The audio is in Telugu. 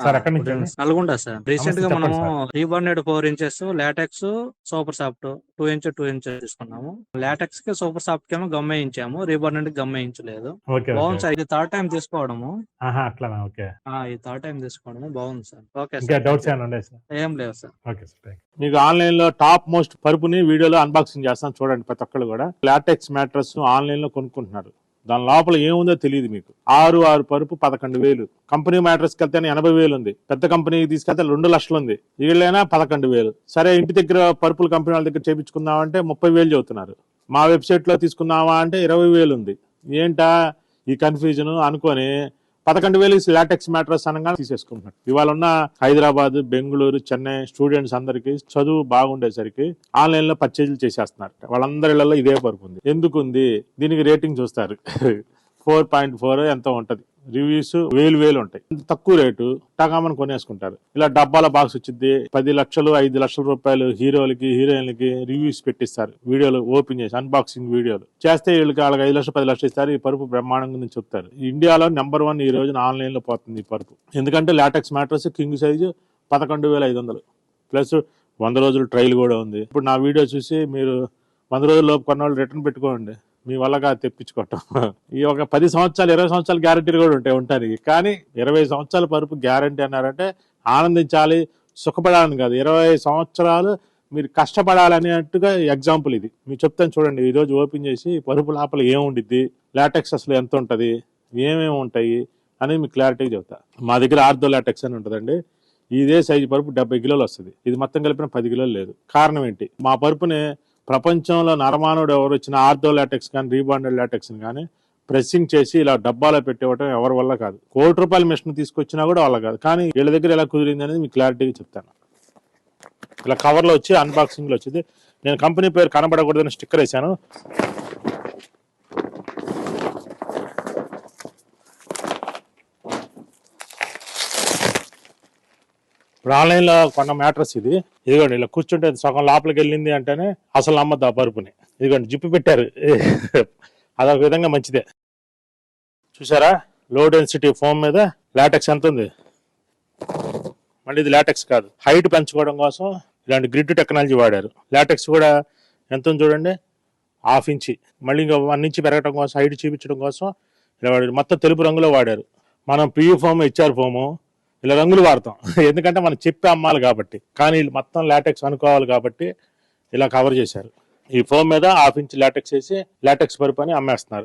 సార్ ఎక్కడి నుంచి గుడ్ అండి? నల్గొండ సార్. రీసెంట్ నమస్తే, గా చెప్పండి మనము sir. Rebonded 4 inches latex super soft 2 inches తీసుకున్నాము. లాటెక్స్ కి సూపర్ సాఫ్ట్ కేమో గమ్ వేయించాము, రీబాండెడ్ గమ్ వేయించలేదు. Okay, okay. బాగుంది సార్. ఇది థర్డ్ టైం తీసుకోవడము. ఆహా, అట్లానా? ఓకే. ఇది థర్డ్ టైం తీసుకోవడము బాగుంది సార్. ఓకే ఇంకా సార్, థ్యాంక్ డౌట్స్ యూ. ఏమైనా ఉన్నాయి సార్? ఏం లేవు sir. Okay sir, thank you. మీకు ఆన్లైన్ లో టాప్ మోస్ట్ పరుపుని వీడియోలో అన్బాక్సింగ్ చేస్తాను చూడండి. ప్రతి ఒక్కళ్ళు కూడా లాటెక్స్ మ్యాట్రస్ ఆన్లైన్ లో కొనుక్కుంటున్నారు. దాని లోపల ఏముందో తెలియదు మీకు. 6 పరుపు 11,000. కంపెనీ మ్యాట్రస్ కి వెళ్తే 80,000 ఉంది. పెద్ద కంపెనీకి తీసుకెళ్తే 2 లక్షలు ఉంది. వీళ్ళైనా 11,000. సరే, ఇంటి దగ్గర పరుపుల కంపెనీ వాళ్ళ దగ్గర చేపించుకుందామంటే 30,000 చెబుతున్నారు. మా వెబ్సైట్ లో తీసుకుందామా అంటే 20,000 ఉంది. ఏంటా ఈ కన్ఫ్యూజన్ అనుకొని 11,000 లాటెక్స్ మ్యాట్రస్ అనగా తీసేసుకుంటున్నారు. ఇవాళ ఉన్న హైదరాబాద్, బెంగళూరు, చెన్నై స్టూడెంట్స్ అందరికి చదువు బాగుండేసరికి ఆన్లైన్ లో పర్చేజీలు చేసేస్తున్నారు. వాళ్ళందరి ఇళ్లలో ఇదే పరుపు ఉంది. ఎందుకుంది? దీనికి రేటింగ్ చూస్తారు. 4.4 ఎంతో ఉంటది. రివ్యూస్ వేలు ఉంటాయి. తక్కువ రేటు టకామని కొనేసుకుంటారు. ఇలా డబ్బాల బాక్స్ వచ్చింది. 10 లక్షలు 5 లక్షల రూపాయలు హీరోలకి హీరోయిన్లకి రివ్యూస్ పెట్టిస్తారు. వీడియోలు ఓపెన్ చేసి అన్బాక్సింగ్ వీడియోలు చేస్తే వీళ్ళకి వాళ్ళకి 5 లక్షలు 10 లక్షలు ఇస్తారు. ఈ పరుపు బ్రహ్మాండంగా నుంచి చెప్తారు. ఇండియాలో నెంబర్ 1 ఈ రోజున ఆన్లైన్ లో పోతుంది ఈ పరుపు. ఎందుకంటే LaTeX mattress king size 11,500 plus 100 రోజులు ట్రయల్ కూడా ఉంది. ఇప్పుడు నా వీడియో చూసి మీరు 100 రోజుల లోపు కొన్న వాళ్ళు రిటర్న్ పెట్టుకోండి. మీ వల్లగా తెప్పించుకోవటం. ఈ ఒక 10 సంవత్సరాలు 20 సంవత్సరాలు గ్యారంటీలు కూడా ఉంటాయి. కానీ 20 సంవత్సరాల పరుపు గ్యారంటీ అన్నారంటే ఆనందించాలి, సుఖపడాలని కాదు. 20 సంవత్సరాలు మీరు కష్టపడాలనేట్టుగా ఎగ్జాంపుల్ ఇది. మీరు చెప్తాను చూడండి. ఈ రోజు ఓపెన్ చేసి పరుపు లోపల ఏముండిద్ది, లాటెక్స్ అసలు ఎంత ఉంటుంది, ఏమేమి ఉంటాయి అనేది మీకు క్లారిటీగా చెప్తా. మా దగ్గర ఆర్థో లాటెక్స్ అని ఉంటుందండి. ఇదే సైజు పరుపు 70 కిలోలు వస్తుంది. ఇది మొత్తం కలిపిన 10 కిలోలు లేదు. కారణం ఏంటి? మా పరుపుని ప్రపంచంలో నరమానుడు ఎవరు వచ్చిన ఆర్థో లాటెక్స్ కానీ రీబాండెడ్ లాటెక్స్ కానీ ప్రెస్సింగ్ చేసి ఇలా డబ్బాలో పెట్టివ్వటం ఎవరి వల్ల కాదు. ₹1,00,00,000 మిషన్ తీసుకొచ్చినా కూడా వల్ల కాదు. కానీ వీళ్ళ దగ్గర ఎలా కుదిరింది అనేది మీకు క్లారిటీగా చెప్తాను. ఇలా కవర్లో వచ్చి అన్బాక్సింగ్ లో వచ్చింది. నేను కంపెనీ పేరు కనబడకూడదని స్టిక్కర్ వేసాను. ఇప్పుడు ఆన్లైన్ లో కొన్న మ్యాట్రస్ ఇది. ఇదిగోండి, ఇలా కూర్చుంటే సగం లోపలికి వెళ్ళింది అంటేనే అసలు నమ్మద్దు ఆ పరుపుని. ఇదిగోండి, జిప్పు పెట్టారు. అదొక విధంగా మంచిదే. చూసారా, లో డెన్సిటీ ఫోమ్ మీద లాటెక్స్ ఎంత ఉంది. మళ్ళీ ఇది లాటెక్స్ కాదు, హైట్ పెంచుకోవడం కోసం ఇలాంటి గ్రిడ్ టెక్నాలజీ వాడారు. లాటెక్స్ కూడా ఎంత ఉంది చూడండి, 1/2 ఇంచి. మళ్ళీ ఇంకా 1 ఇంచి పెరగడం కోసం, హైట్ చూపించడం కోసం ఇలా వాడారు. మొత్తం తెలుపు రంగులో వాడారు. మనం పియూ ఫోమ్, హెచ్ఆర్ ఫోము ఇలా రంగులు వాడతాం. ఎందుకంటే మనం చెప్పి అమ్మాలి కాబట్టి. కానీ వీళ్ళు మొత్తం లాటెక్స్ అనుకోవాలి కాబట్టి ఇలా కవర్ చేశారు. ఈ ఫోమ్ మీద 1/2 ఇంచ్ లాటెక్స్ వేసి లాటెక్స్ పరుపు అని అమ్మేస్తున్నారు.